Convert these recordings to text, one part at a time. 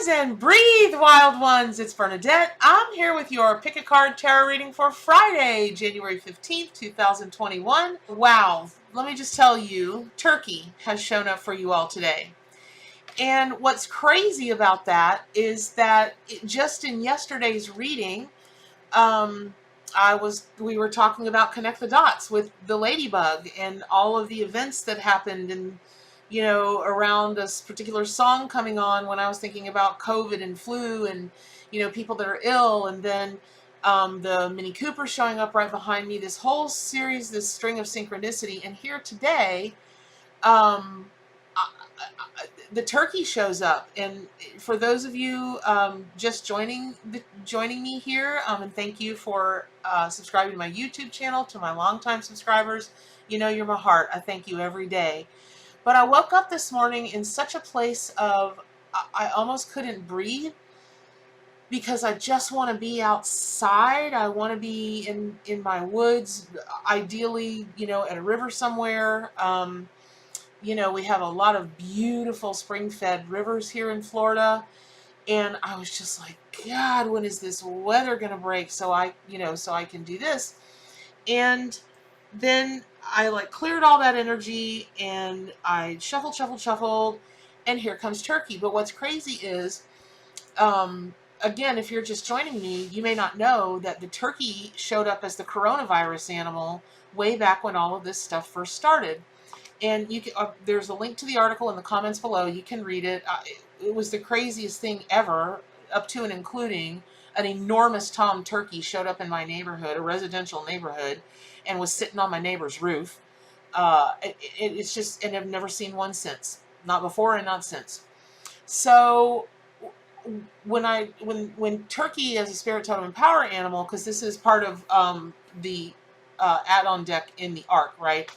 Rise and breathe, wild ones. It's Bernadette. I'm here with your pick a card tarot reading for Friday, January 15th, 2021. Wow, let me just tell you, Turkey has shown up for you all today. And what's crazy about that is that just in yesterday's reading, we were talking about connect the dots with the ladybug and all of the events that happened and around this particular song coming on when I was thinking about COVID and flu and people that are ill, and then the Mini Cooper showing up right behind me, this whole series, this string of synchronicity. And here today, um, the turkey shows up. And for those of you just joining me here, and thank you for subscribing to my YouTube channel. To my longtime subscribers, you're my heart. I thank you every day. But I woke up this morning in such a place of I almost couldn't breathe, because I just want to be outside. I want to be in my woods, ideally, at a river somewhere. We have a lot of beautiful spring-fed rivers here in Florida. And I was just like, God, when is this weather going to break so I can do this? And then I cleared all that energy and I shuffled, and here comes Turkey. But what's crazy is, again, if you're just joining me, you may not know that the turkey showed up as the coronavirus animal way back when all of this stuff first started. And you can, there's a link to the article in the comments below. You can read it. It was the craziest thing ever, up to and including an enormous tom turkey showed up in my neighborhood, a residential neighborhood, and was sitting on my neighbor's roof. It's just, and I've never seen one since. Not before and not since. So when turkey as a spirit totem and power animal, because this is part of the add-on deck in the arc, right?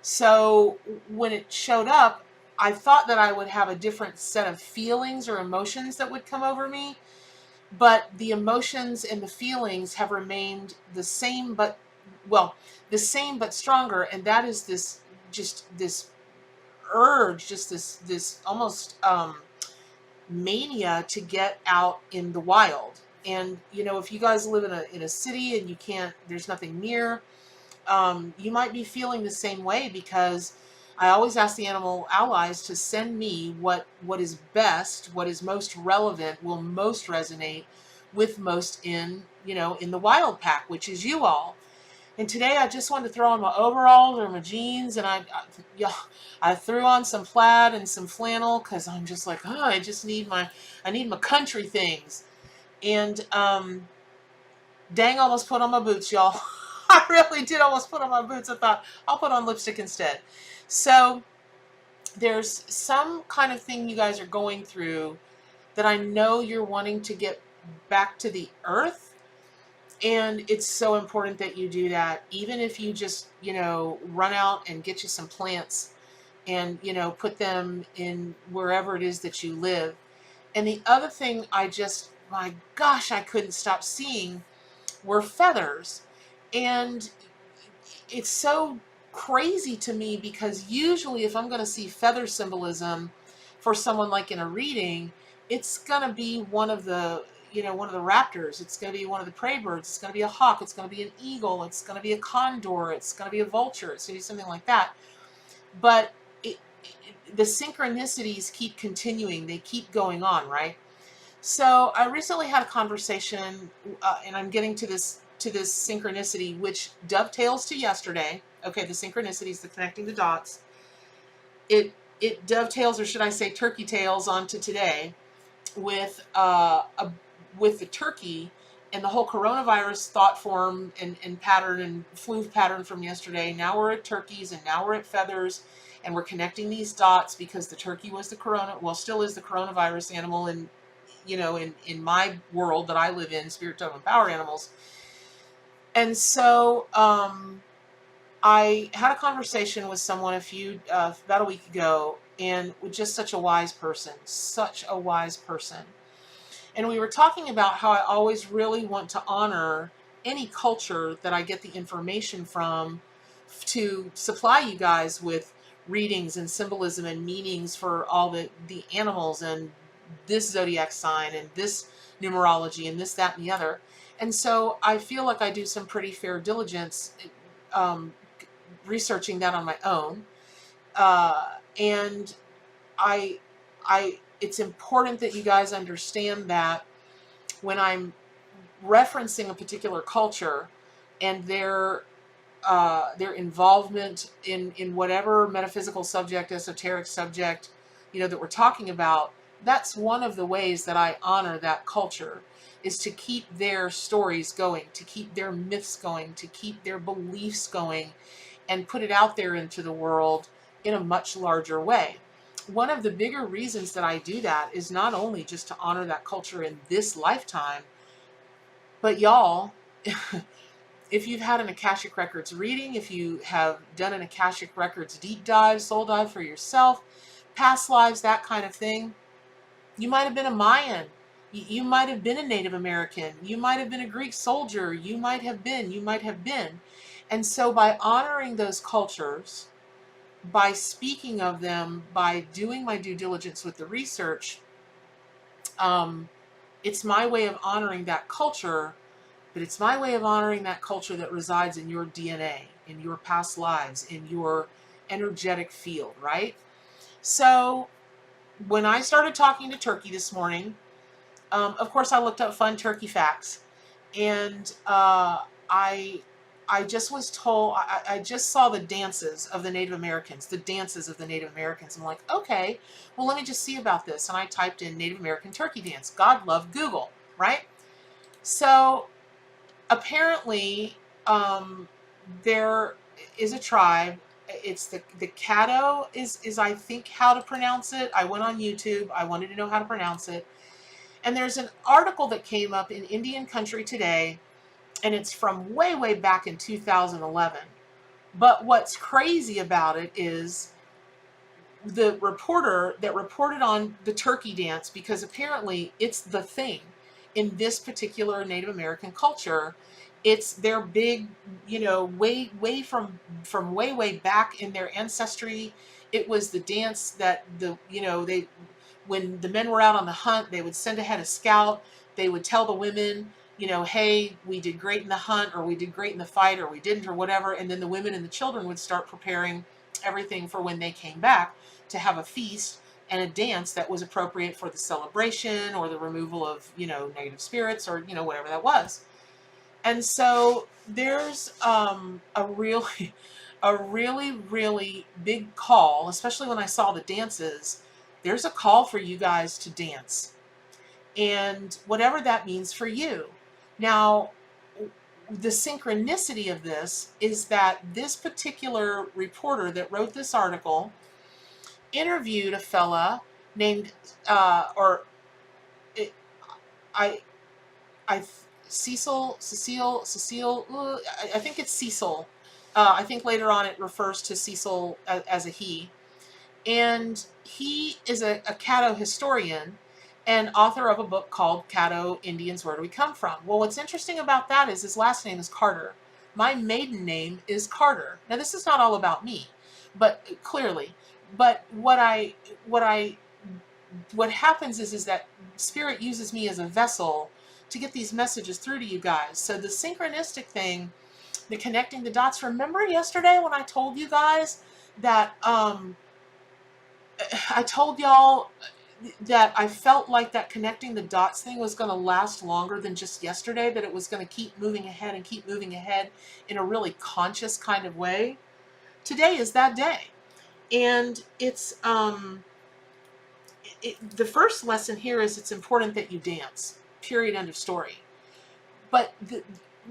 So when it showed up, I thought that I would have a different set of feelings or emotions that would come over me, but the emotions and the feelings have remained the same, but stronger. And that is this urge, this almost mania to get out in the wild. And if you guys live in a city and you can't, there's nothing near, you might be feeling the same way, because I always ask the animal allies to send me what is best, what is most relevant, will most resonate with most in the wild pack, which is you all. And today I just wanted to throw on my overalls or my jeans, and I threw on some plaid and some flannel, because I'm just like, oh, I need my country things. And dang, almost put on my boots, y'all. I really did almost put on my boots. I thought I'll put on lipstick instead. So there's some kind of thing you guys are going through that I know you're wanting to get back to the earth. And it's so important that you do that. Even if you just, run out and get you some plants and, put them in wherever it is that you live. And the other thing my gosh, I couldn't stop seeing were feathers. And it's so crazy to me, because usually if I'm going to see feather symbolism for someone like in a reading, it's going to be one of the raptors. It's going to be one of the prey birds. It's going to be a hawk. It's going to be an eagle. It's going to be a condor. It's going to be a vulture. It's going to be something like that. But the synchronicities keep continuing. They keep going on, right? So I recently had a conversation, and I'm getting to this synchronicity, which dovetails to yesterday. Okay, the synchronicities, the connecting the dots. It dovetails, or should I say turkey tails, onto today with the turkey and the whole coronavirus thought form and pattern and flu pattern from yesterday. Now we're at turkeys, and now we're at feathers, and we're connecting these dots because the turkey was still is the coronavirus animal in my world that I live in, spirit totem power animals. And so I had a conversation with someone about a week ago, and with just such a wise person. And we were talking about how I always really want to honor any culture that I get the information from, to supply you guys with readings and symbolism and meanings for all the animals and this zodiac sign and this numerology and this, that, and the other. And so I feel like I do some pretty fair diligence um, researching that on my own. And I, it's important that you guys understand that when I'm referencing a particular culture and their involvement in whatever metaphysical subject, esoteric subject, that we're talking about, that's one of the ways that I honor that culture, is to keep their stories going, to keep their myths going, to keep their beliefs going, and put it out there into the world in a much larger way. One of the bigger reasons that I do that is not only just to honor that culture in this lifetime, but y'all, if you've had an Akashic Records reading, if you have done an Akashic Records deep dive, soul dive for yourself, past lives, that kind of thing, you might have been a Mayan. You might have been a Native American. You might have been a Greek soldier. You might have been. And so by honoring those cultures, by speaking of them, by doing my due diligence with the research, it's my way of honoring that culture, but it's my way of honoring that culture that resides in your DNA, in your past lives, in your energetic field, right? So when I started talking to Turkey this morning, of course I looked up fun turkey facts, and I just was told, I just saw the dances of the Native Americans, I'm like, okay, well, let me just see about this. And I typed in Native American turkey dance. God love Google, right? So apparently, there is a tribe. It's the Caddo is I think how to pronounce it. I went on YouTube. I wanted to know how to pronounce it. And there's an article that came up in Indian Country Today, and it's from way, way back in 2011. But what's crazy about it is the reporter that reported on the turkey dance, because apparently it's the thing in this particular Native American culture. It's their big, way from way, way back in their ancestry. It was the dance that they, when the men were out on the hunt, they would send ahead a scout. They would tell the women, hey, we did great in the hunt, or we did great in the fight, or we didn't, or whatever. And then the women and the children would start preparing everything for when they came back to have a feast and a dance that was appropriate for the celebration or the removal of, negative spirits, or, whatever that was. And so there's a really, a really, really big call, especially when I saw the dances. There's a call for you guys to dance, and whatever that means for you. Now, the synchronicity of this is that this particular reporter that wrote this article interviewed a fella named, or it, I, Cecil, I think it's Cecil. I think later on it refers to Cecil as a he. And he is a Caddo historian and author of a book called Caddo Indians, Where Do We Come From? Well, what's interesting about that is his last name is Carter. My maiden name is Carter. Now, this is not all about me, but clearly. But what happens is that Spirit uses me as a vessel to get these messages through to you guys. So the synchronistic thing, the connecting the dots. Remember yesterday when I told you guys that I told y'all that I felt like that connecting the dots thing was going to last longer than just yesterday, that it was going to keep moving ahead and keep moving ahead in a really conscious kind of way? Today is that day. And it's the first lesson here is it's important that you dance, period, end of story. But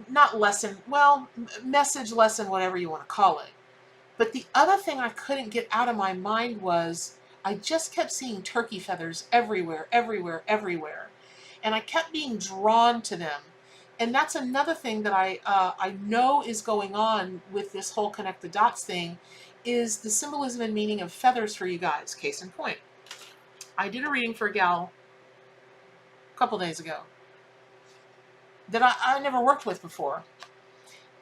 not lesson, well, message, lesson, whatever you want to call it. But the other thing I couldn't get out of my mind was I just kept seeing turkey feathers everywhere, everywhere, everywhere. And I kept being drawn to them. And that's another thing that I know is going on with this whole connect the dots thing, is the symbolism and meaning of feathers for you guys. Case in point, I did a reading for a gal a couple days ago that I never worked with before.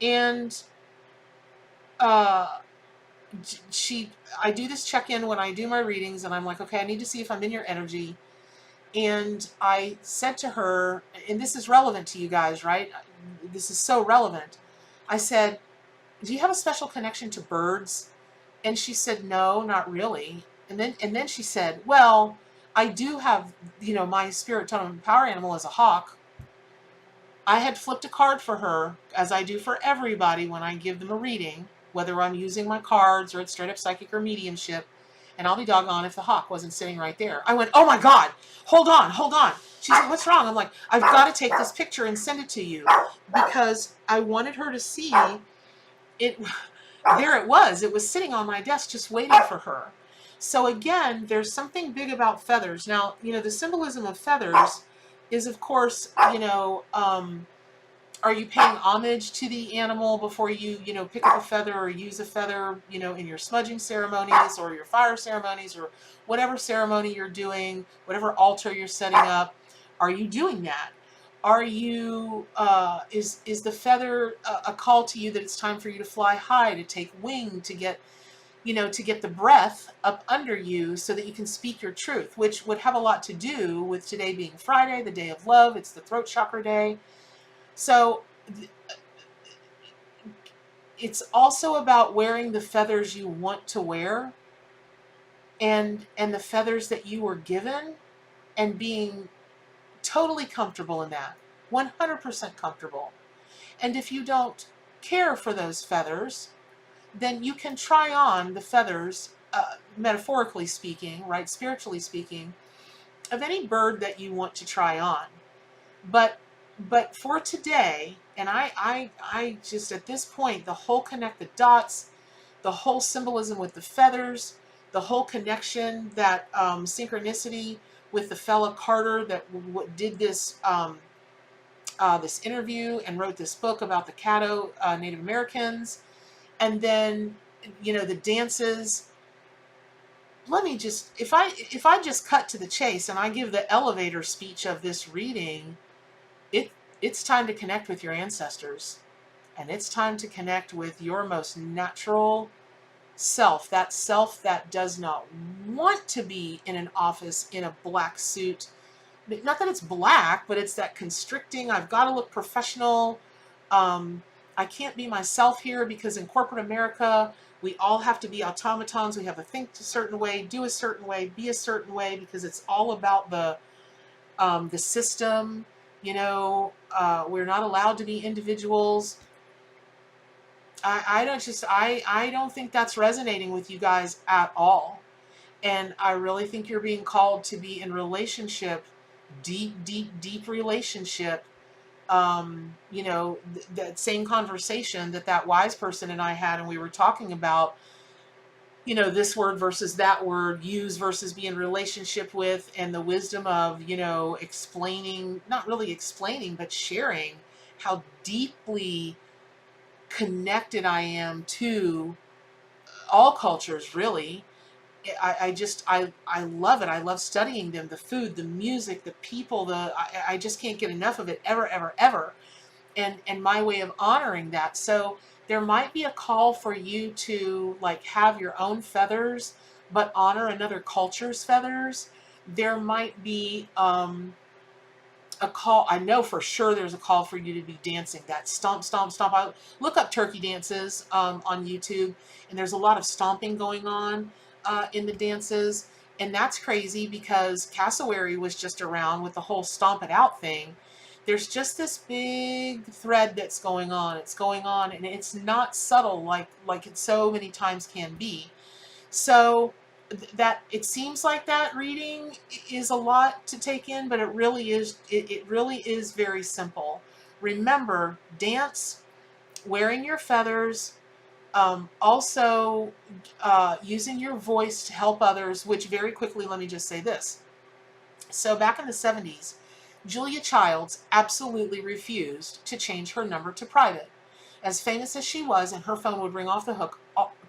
And I do this check-in when I do my readings, and I'm like, okay, I need to see if I'm in your energy. And I said to her, and this is relevant to you guys, right? This is so relevant. I said, do you have a special connection to birds? And she said, no, not really. And then she said, well, I do have, my spirit totem power animal is a hawk. I had flipped a card for her, as I do for everybody when I give them a reading, whether I'm using my cards or it's straight up psychic or mediumship, and I'll be doggone if the hawk wasn't sitting right there. I went, oh my God, hold on, hold on. She's like, what's wrong? I'm like, I've got to take this picture and send it to you, because I wanted her to see it. There it was. It was sitting on my desk just waiting for her. So again, there's something big about feathers. Now, the symbolism of feathers is, of course, are you paying homage to the animal before you, pick up a feather or use a feather, in your smudging ceremonies or your fire ceremonies or whatever ceremony you're doing, whatever altar you're setting up? Are you doing that? Are you, is the feather a call to you that it's time for you to fly high, to take wing, to get, to get the breath up under you so that you can speak your truth, which would have a lot to do with today being Friday, the day of love. It's the throat chakra day. So it's also about wearing the feathers you want to wear, and the feathers that you were given, and being totally comfortable in that, 100% comfortable. And if you don't care for those feathers, then you can try on the feathers, metaphorically speaking, right, spiritually speaking, of any bird that you want to try on. But for today, and I just, at this point, the whole connect the dots, the whole symbolism with the feathers, the whole connection, that synchronicity with the fella Carter that did this this interview and wrote this book about the Caddo Native Americans, and then the dances. Let me just, if I just cut to the chase and I give the elevator speech of this reading, it's time to connect with your ancestors, and it's time to connect with your most natural self that does not want to be in an office in a black suit. Not that it's black, but it's that constricting, I've got to look professional. I can't be myself here, because in corporate America, we all have to be automatons. We have to think a certain way, do a certain way, be a certain way, because it's all about the system. We're not allowed to be individuals. I don't think that's resonating with you guys at all. And I really think you're being called to be in relationship, deep relationship. That same conversation that wise person and I had, and we were talking about, this word versus that word, use versus be in relationship with, and the wisdom of, explaining, not really explaining, but sharing how deeply connected I am to all cultures, really. I love it. I love studying them, the food, the music, the people, I just can't get enough of it, ever, ever, ever. And my way of honoring that. So there might be a call for you to, like, have your own feathers, but honor another culture's feathers. There might be a call. I know for sure there's a call for you to be dancing that stomp, stomp, stomp. I look up turkey dances on YouTube, and there's a lot of stomping going on in the dances. And that's crazy, because cassowary was just around with the whole stomp it out thing. There's just this big thread that's going on. It's going on, and it's not subtle like it so many times can be. So that it seems like that reading is a lot to take in, but it really is. It really is very simple. Remember, dance, wearing your feathers, also using your voice to help others. Which, very quickly, let me just say this. So back in the 70s, Julia Childs absolutely refused to change her number to private. As famous as she was, and her phone would ring off the hook,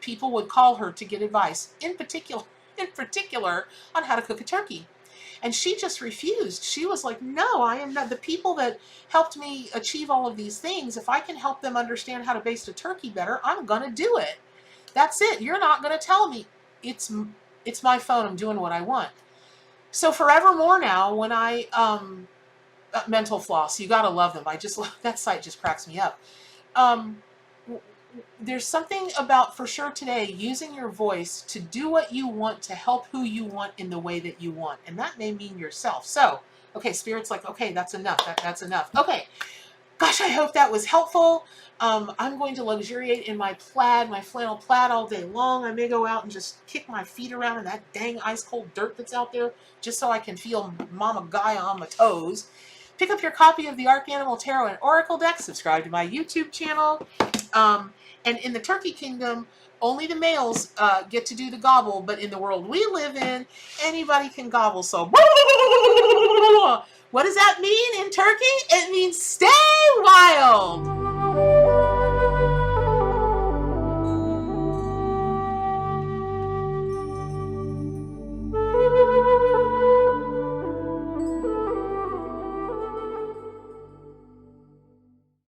people would call her to get advice, in particular on how to cook a turkey. And she just refused. She was like, no, I am not. The people that helped me achieve all of these things, if I can help them understand how to baste a turkey better, I'm going to do it. That's it. You're not going to tell me. It's my phone. I'm doing what I want. So forevermore now, when I mental floss, you gotta love them. I just that site just cracks me up. Um, there's something about, for sure today, using your voice to do what you want, to help who you want in the way that you want, and that may mean yourself. So, okay, spirit's like, okay, that's enough. That's enough. Okay, gosh, I hope that was helpful. I'm going to luxuriate in my plaid, my flannel plaid all day long. I may go out and just kick my feet around in that dang ice cold dirt that's out there just so I can feel Mama Gaia on my toes. Pick up your copy of the Arcanimal Tarot and Oracle deck. Subscribe to my YouTube channel. And in the Turkey Kingdom, only the males get to do the gobble, but in the world we live in, anybody can gobble. So, what does that mean in Turkey? It means stay wild.